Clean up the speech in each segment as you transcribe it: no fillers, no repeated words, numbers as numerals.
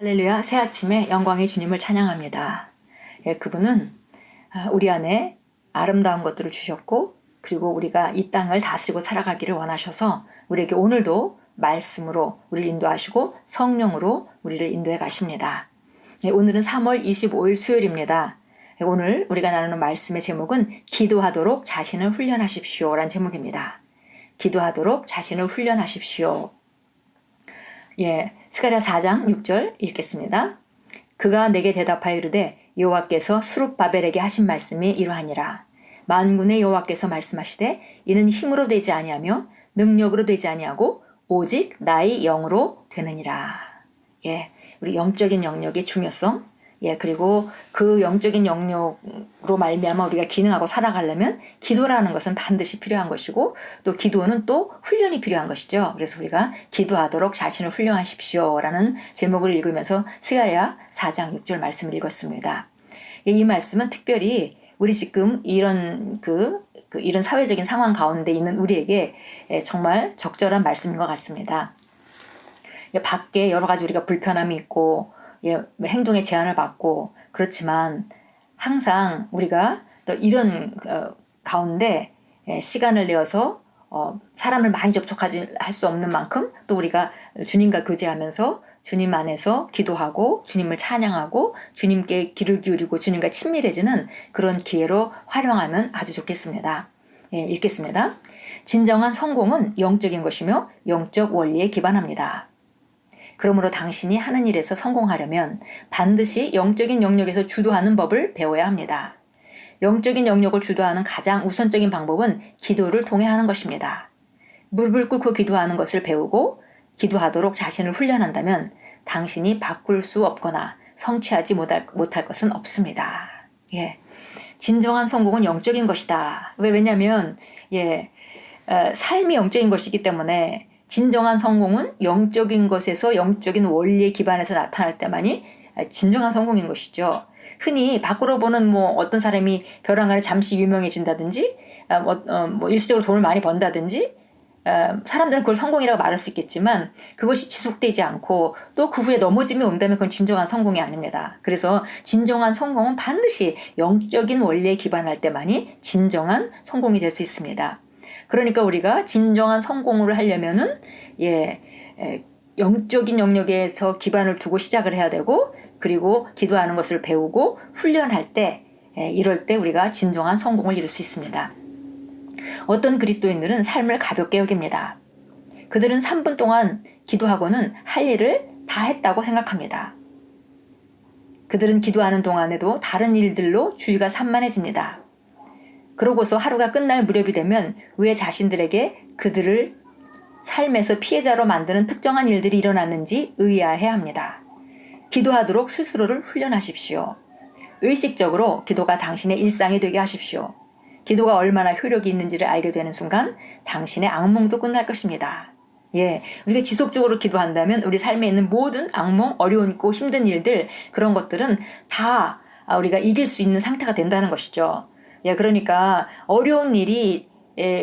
할렐루야, 새 아침에 영광의 주님을 찬양합니다. 예, 그분은 우리 안에 아름다운 것들을 주셨고, 그리고 우리가 이 땅을 다스리고 살아가기를 원하셔서 우리에게 오늘도 말씀으로 우리를 인도하시고 성령으로 우리를 인도해 가십니다. 예, 오늘은 3월 25일 수요일입니다. 예, 오늘 우리가 나누는 말씀의 제목은 기도하도록 자신을 훈련하십시오 라는 제목입니다. 기도하도록 자신을 훈련하십시오. 예, 스가랴 4장 6절 읽겠습니다. 그가 내게 대답하여 이르되 여호와께서 수룹바벨에게 하신 말씀이 이러하니라. 만군의 여호와께서 말씀하시되 이는 힘으로 되지 아니하며 능력으로 되지 아니하고 오직 나의 영으로 되느니라. 예, 우리 영적인 영역의 중요성. 예, 그리고 그 영적인 영역으로 말미암아 우리가 기능하고 살아가려면 기도라는 것은 반드시 필요한 것이고, 또 기도는 또 훈련이 필요한 것이죠. 그래서 우리가 기도하도록 자신을 훈련하십시오라는 제목을 읽으면서 스가랴 4장 6절 말씀을 읽었습니다. 예, 이 말씀은 특별히 우리 지금 이런 이런 사회적인 상황 가운데 있는 우리에게 정말 적절한 말씀인 것 같습니다. 예, 밖에 여러 가지 우리가 불편함이 있고, 예, 행동에 제한을 받고, 그렇지만 항상 우리가 또 이런 가운데 시간을 내어서 사람을 많이 접촉하지 할 수 없는 만큼 또 우리가 주님과 교제하면서 주님 안에서 기도하고 주님을 찬양하고 주님께 귀를 기울이고 주님과 친밀해지는 그런 기회로 활용하면 아주 좋겠습니다. 예, 읽겠습니다. 진정한 성공은 영적인 것이며 영적 원리에 기반합니다. 그러므로 당신이 하는 일에서 성공하려면 반드시 영적인 영역에서 주도하는 법을 배워야 합니다. 영적인 영역을 주도하는 가장 우선적인 방법은 기도를 통해 하는 것입니다. 무릎을 꿇고 기도하는 것을 배우고 기도하도록 자신을 훈련한다면 당신이 바꿀 수 없거나 성취하지 못할 것은 없습니다. 예, 진정한 성공은 영적인 것이다. 왜냐하면 삶이 영적인 것이기 때문에 진정한 성공은 영적인 것에서 영적인 원리에 기반해서 나타날 때만이 진정한 성공인 것이죠. 흔히 밖으로 보는 어떤 사람이 벼랑 아래 잠시 유명해진다든지 일시적으로 돈을 많이 번다든지 사람들은 그걸 성공이라고 말할 수 있겠지만 그것이 지속되지 않고 또 그 후에 넘어짐이 온다면 그건 진정한 성공이 아닙니다. 그래서 진정한 성공은 반드시 영적인 원리에 기반할 때만이 진정한 성공이 될 수 있습니다. 그러니까 우리가 진정한 성공을 하려면은 영적인 영역에서 기반을 두고 시작을 해야 되고, 그리고 기도하는 것을 배우고 훈련할 때 이럴 때 우리가 진정한 성공을 이룰 수 있습니다. 어떤 그리스도인들은 삶을 가볍게 여깁니다. 그들은 3분 동안 기도하고는 할 일을 다 했다고 생각합니다. 그들은 기도하는 동안에도 다른 일들로 주의가 산만해집니다. 그러고서 하루가 끝날 무렵이 되면 왜 자신들에게 그들을 삶에서 피해자로 만드는 특정한 일들이 일어났는지 의아해야 합니다. 기도하도록 스스로를 훈련하십시오. 의식적으로 기도가 당신의 일상이 되게 하십시오. 기도가 얼마나 효력이 있는지를 알게 되는 순간 당신의 악몽도 끝날 것입니다. 예, 우리가 지속적으로 기도한다면 우리 삶에 있는 모든 악몽, 어려운고 힘든 일들, 그런 것들은 다 우리가 이길 수 있는 상태가 된다는 것이죠. 예, 그러니까 어려운 일이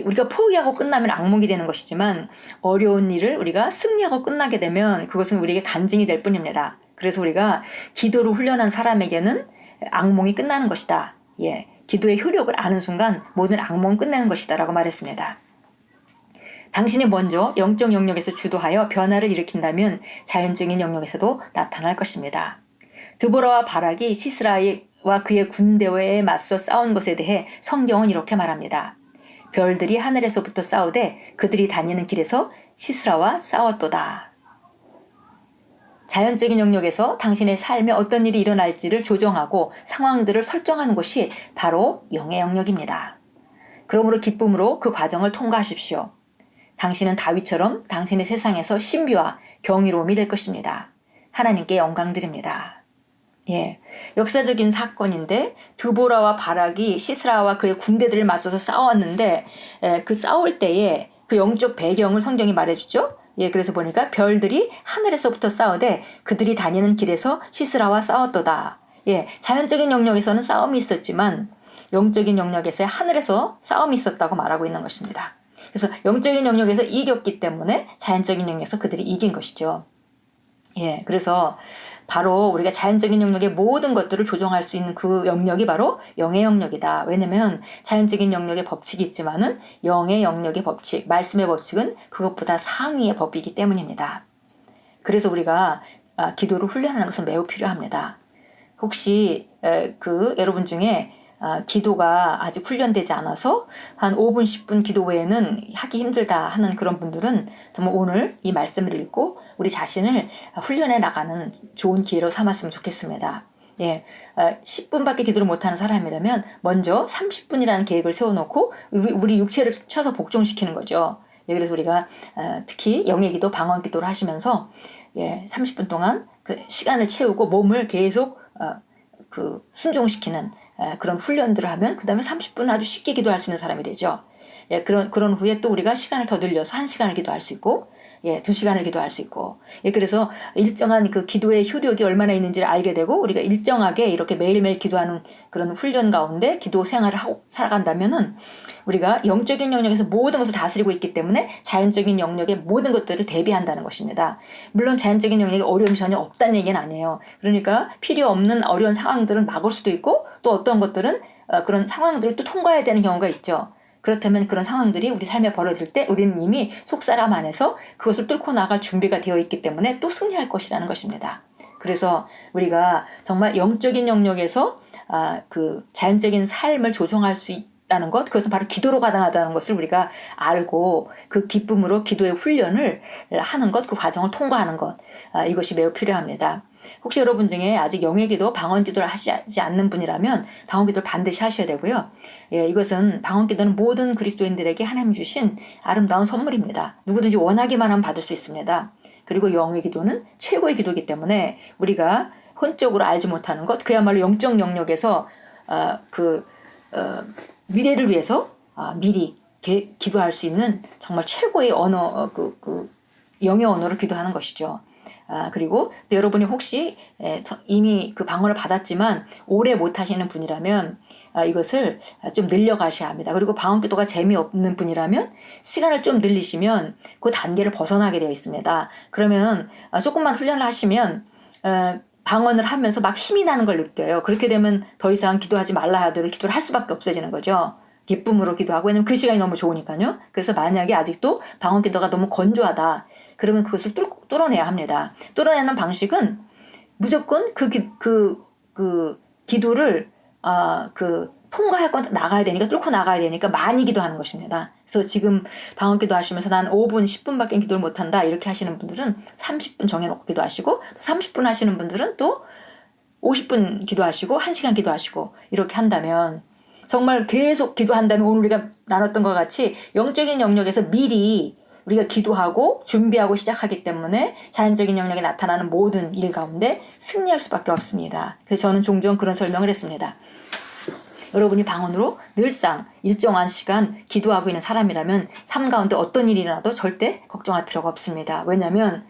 우리가 포기하고 끝나면 악몽이 되는 것이지만 어려운 일을 우리가 승리하고 끝나게 되면 그것은 우리에게 간증이 될 뿐입니다. 그래서 우리가 기도로 훈련한 사람에게는 악몽이 끝나는 것이다. 예, 기도의 효력을 아는 순간 모든 악몽은 끝내는 것이다 라고 말했습니다. 당신이 먼저 영적 영역에서 주도하여 변화를 일으킨다면 자연적인 영역에서도 나타날 것입니다. 드보라와 바락이 시스라와 그의 군대에 맞서 싸운 것에 대해 성경은 이렇게 말합니다. 별들이 하늘에서부터 싸우되 그들이 다니는 길에서 시스라와 싸웠도다. 자연적인 영역에서 당신의 삶에 어떤 일이 일어날지를 조정하고 상황들을 설정하는 것이 바로 영의 영역입니다. 그러므로 기쁨으로 그 과정을 통과하십시오. 당신은 다윗처럼 당신의 세상에서 신비와 경이로움이 될 것입니다. 하나님께 영광 드립니다. 예, 역사적인 사건인데 드보라와 바락이 시스라와 그의 군대들을 맞서서 싸웠는데 그 싸울 때에 그 영적 배경을 성경이 말해주죠. 예, 그래서 보니까 별들이 하늘에서부터 싸우되 그들이 다니는 길에서 시스라와 싸웠도다. 예, 자연적인 영역에서는 싸움이 있었지만 영적인 영역에서 하늘에서 싸움이 있었다고 말하고 있는 것입니다. 그래서 영적인 영역에서 이겼기 때문에 자연적인 영역에서 그들이 이긴 것이죠. 예, 그래서 바로 우리가 자연적인 영역의 모든 것들을 조정할 수 있는 그 영역이 바로 영의 영역이다. 왜냐면 자연적인 영역의 법칙이 있지만은 영의 영역의 법칙, 말씀의 법칙은 그것보다 상위의 법이기 때문입니다. 그래서 우리가 기도를 훈련하는 것은 매우 필요합니다. 혹시 여러분 중에 기도가 아직 훈련되지 않아서 한 5분, 10분 기도 외에는 하기 힘들다 하는 그런 분들은 정말 오늘 이 말씀을 읽고 우리 자신을 훈련해 나가는 좋은 기회로 삼았으면 좋겠습니다. 예, 10분밖에 기도를 못하는 사람이라면 먼저 30분이라는 계획을 세워놓고 우리 육체를 쳐서 복종시키는 거죠. 예, 그래서 우리가 특히 영의 기도, 방언 기도를 하시면서 30분 동안 그 시간을 채우고 몸을 계속 순종시키는 그런 훈련들을 하면 그 다음에 30분 아주 쉽게 기도할 수 있는 사람이 되죠. 예, 그런 후에 또 우리가 시간을 더 늘려서 1시간을 기도할 수 있고, 2시간을 기도할 수 있고, 그래서 일정한 그 기도의 효력이 얼마나 있는지를 알게 되고, 우리가 일정하게 이렇게 매일매일 기도하는 그런 훈련 가운데 기도 생활을 하고 살아간다면은 우리가 영적인 영역에서 모든 것을 다스리고 있기 때문에 자연적인 영역의 모든 것들을 대비한다는 것입니다. 물론 자연적인 영역에 어려움이 전혀 없다는 얘기는 아니에요. 그러니까 필요 없는 어려운 상황들은 막을 수도 있고 또 어떤 것들은 그런 상황들을 또 통과해야 되는 경우가 있죠. 그렇다면 그런 상황들이 우리 삶에 벌어질 때 우리는 이미 속사람 안에서 그것을 뚫고 나갈 준비가 되어 있기 때문에 또 승리할 것이라는 것입니다. 그래서 우리가 정말 영적인 영역에서 그 자연적인 삶을 조종할 수 있다는 것, 그것은 바로 기도로 가능하다는 것을 우리가 알고 그 기쁨으로 기도의 훈련을 하는 것, 그 과정을 통과하는 것, 이것이 매우 필요합니다. 혹시 여러분 중에 아직 영의 기도, 방언 기도를 하시지 않는 분이라면 방언 기도를 반드시 하셔야 되고요. 이것은 방언 기도는 모든 그리스도인들에게 하나님 주신 아름다운 선물입니다. 누구든지 원하기만 하면 받을 수 있습니다. 그리고 영의 기도는 최고의 기도이기 때문에 우리가 혼적으로 알지 못하는 것, 그야말로 영적 영역에서 미래를 위해서 미리 기도할 수 있는 정말 최고의 언어, 영의 언어로 기도하는 것이죠. 그리고 여러분이 혹시 이미 그 방언을 받았지만 오래 못하시는 분이라면 이것을 좀 늘려가셔야 합니다. 그리고 방언 기도가 재미없는 분이라면 시간을 좀 늘리시면 그 단계를 벗어나게 되어 있습니다. 그러면 조금만 훈련을 하시면 방언을 하면서 막 힘이 나는 걸 느껴요. 그렇게 되면 더 이상 기도하지 말라 하더라도 기도를 할 수밖에 없어지는 거죠. 기쁨으로 기도하고, 왜냐면 그 시간이 너무 좋으니까요. 그래서 만약에 아직도 방언 기도가 너무 건조하다, 그러면 그것을 뚫어내야 합니다. 뚫어내는 방식은 무조건 그 기도를 통과하고 나가야 되니까, 뚫고 나가야 되니까 많이 기도하는 것입니다. 그래서 지금 방언 기도 하시면서 난 5분, 10분밖에 기도를 못한다 이렇게 하시는 분들은 30분 정해놓고 기도하시고, 30분 하시는 분들은 또 50분 기도하시고 1시간 기도하시고 이렇게 한다면 정말 계속 기도한다면 오늘 우리가 나눴던 것 같이 영적인 영역에서 미리 우리가 기도하고 준비하고 시작하기 때문에 자연적인 영역에 나타나는 모든 일 가운데 승리할 수밖에 없습니다. 그래서 저는 종종 그런 설명을 했습니다. 여러분이 방언으로 늘상 일정한 시간 기도하고 있는 사람이라면 삶 가운데 어떤 일이 일어나도 절대 걱정할 필요가 없습니다. 왜냐하면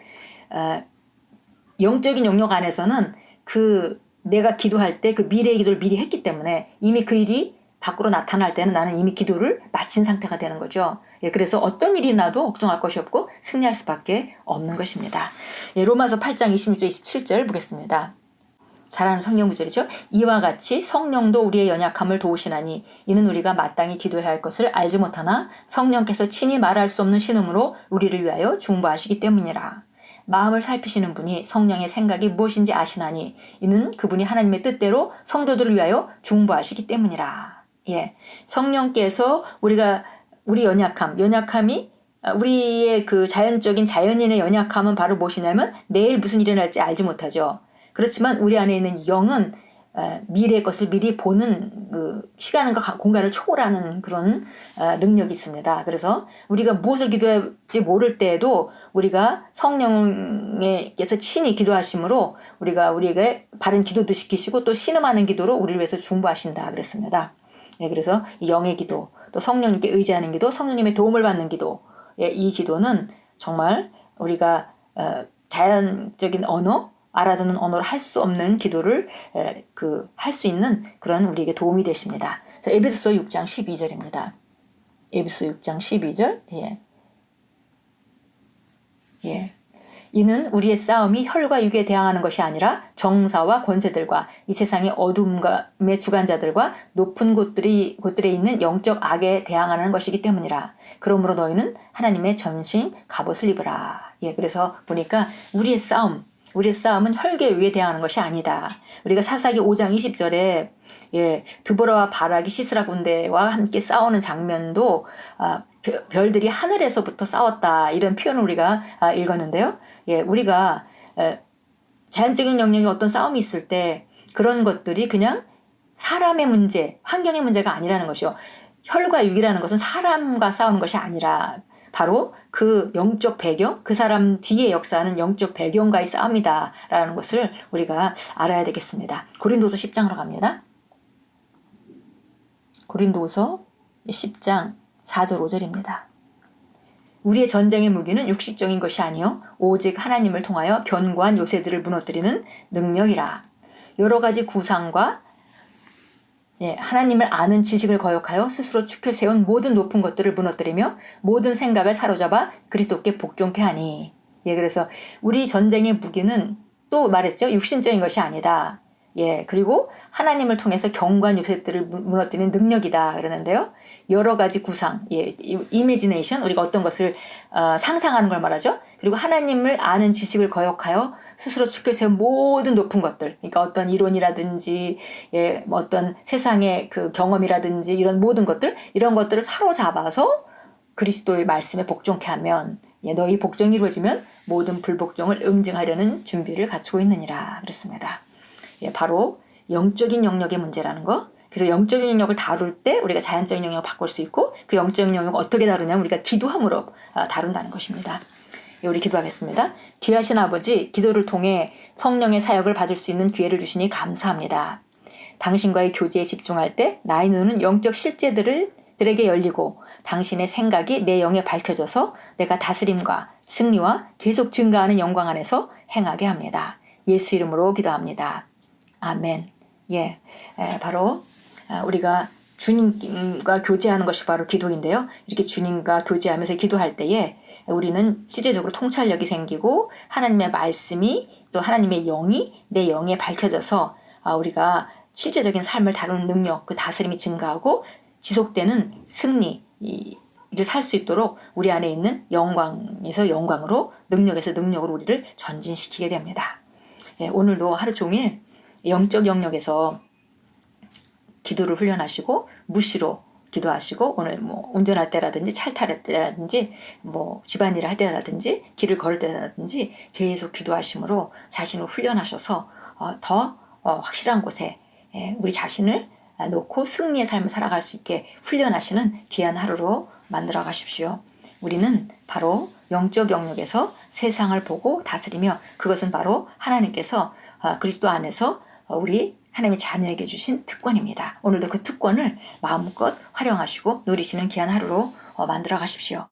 영적인 영역 안에서는 내가 기도할 때 그 미래의 기도를 미리 했기 때문에 이미 그 일이 밖으로 나타날 때는 나는 이미 기도를 마친 상태가 되는 거죠. 그래서 어떤 일이 나도 걱정할 것이 없고 승리할 수밖에 없는 것입니다. 로마서 8장 26절 27절 보겠습니다. 잘 아는 성경 구절이죠. 이와 같이 성령도 우리의 연약함을 도우시나니 이는 우리가 마땅히 기도해야 할 것을 알지 못하나 성령께서 친히 말할 수 없는 신음으로 우리를 위하여 중보하시기 때문이라. 마음을 살피시는 분이 성령의 생각이 무엇인지 아시나니 이는 그분이 하나님의 뜻대로 성도들을 위하여 중보하시기 때문이라. 성령께서 우리 연약함이 우리의 그 자연인의 연약함은 바로 무엇이냐면 내일 무슨 일이 날지 알지 못하죠. 그렇지만 우리 안에 있는 영은 미래의 것을 미리 보는 그 시간과 공간을 초월하는 그런 능력이 있습니다. 그래서 우리가 무엇을 기도할지 모를 때에도 우리가 성령께서 친히 기도하심으로 우리에게 바른 기도도 시키시고 또 신음하는 기도로 우리를 위해서 중보하신다 그랬습니다. 그래서 영의 기도, 또 성령님께 의지하는 기도, 성령님의 도움을 받는 기도, 이 기도는 정말 우리가 자연적인 언어, 알아듣는 언어로 할 수 없는 기도를 할 수 있는 그런 우리에게 도움이 되십니다. 에베소서 6장 12절입니다. 에베소서 6장 12절. 이는 우리의 싸움이 혈과 육에 대항하는 것이 아니라 정사와 권세들과 이 세상의 어둠의 주관자들과 높은 곳들에 있는 영적 악에 대항하는 것이기 때문이라. 그러므로 너희는 하나님의 전신 갑옷을 입으라. 예, 그래서 보니까 우리의 싸움은 혈과 육에 대항하는 것이 아니다. 우리가 사사기 5장 20절에 드보라와 바락이 시스라 군대와 함께 싸우는 장면도 별들이 하늘에서부터 싸웠다, 이런 표현을 우리가 읽었는데요. 우리가 자연적인 영역에 어떤 싸움이 있을 때 그런 것들이 그냥 사람의 문제, 환경의 문제가 아니라는 것이요. 혈과 육이라는 것은 사람과 싸우는 것이 아니라 바로 그 영적 배경, 그 사람 뒤에 역사하는 영적 배경과의 싸움이다라는 것을 우리가 알아야 되겠습니다. 고린도서 10장으로 갑니다. 고린도서 10장 4절 5절입니다. 우리의 전쟁의 무기는 육식적인 것이 아니요 오직 하나님을 통하여 견고한 요새들을 무너뜨리는 능력이라. 여러 가지 구상과 하나님을 아는 지식을 거역하여 스스로 축혀 세운 모든 높은 것들을 무너뜨리며 모든 생각을 사로잡아 그리스도께 복종케 하니. 그래서 우리 전쟁의 무기는 또 말했죠. 육신적인 것이 아니다. 그리고 하나님을 통해서 견고한 요새들을 무너뜨리는 능력이다 그러는데요. 여러 가지 구상, 이미지네이션, 우리가 어떤 것을 상상하는 걸 말하죠. 그리고 하나님을 아는 지식을 거역하여 스스로 축혀 세운 모든 높은 것들, 그러니까 어떤 이론이라든지 뭐 어떤 세상의 그 경험이라든지 이런 모든 것들, 이런 것들을 사로잡아서 그리스도의 말씀에 복종케 하면 너희 복종이 이루어지면 모든 불복종을 응징하려는 준비를 갖추고 있느니라 그랬습니다. 바로 영적인 영역의 문제라는 거. 그래서 영적인 영역을 다룰 때 우리가 자연적인 영역을 바꿀 수 있고, 그 영적인 영역을 어떻게 다루냐면 우리가 기도함으로 다룬다는 것입니다. 우리 기도하겠습니다. 귀하신 아버지, 기도를 통해 성령의 사역을 받을 수 있는 기회를 주시니 감사합니다. 당신과의 교제에 집중할 때 나의 눈은 영적 실제들에게 열리고 당신의 생각이 내 영에 밝혀져서 내가 다스림과 승리와 계속 증가하는 영광 안에서 행하게 합니다. 예수 이름으로 기도합니다. 아멘. 바로 우리가 주님과 교제하는 것이 바로 기도인데요. 이렇게 주님과 교제하면서 기도할 때에 우리는 실제적으로 통찰력이 생기고 하나님의 말씀이 또 하나님의 영이 내 영에 밝혀져서 우리가 실제적인 삶을 다루는 능력, 그 다스림이 증가하고 지속되는 승리, 이를 살 수 있도록 우리 안에 있는 영광에서 영광으로, 능력에서 능력으로 우리를 전진시키게 됩니다. 오늘도 하루 종일 영적 영역에서 기도를 훈련하시고 무시로 기도하시고, 오늘 뭐 운전할 때라든지 차를 탈 때라든지 뭐 집안일을 할 때라든지 길을 걸을 때라든지 계속 기도하심으로 자신을 훈련하셔서 더 확실한 곳에 우리 자신을 놓고 승리의 삶을 살아갈 수 있게 훈련하시는 귀한 하루로 만들어 가십시오. 우리는 바로 영적 영역에서 세상을 보고 다스리며, 그것은 바로 하나님께서 그리스도 안에서 우리 하나님의 자녀에게 주신 특권입니다. 오늘도 그 특권을 마음껏 활용하시고 누리시는 귀한 하루로 만들어 가십시오.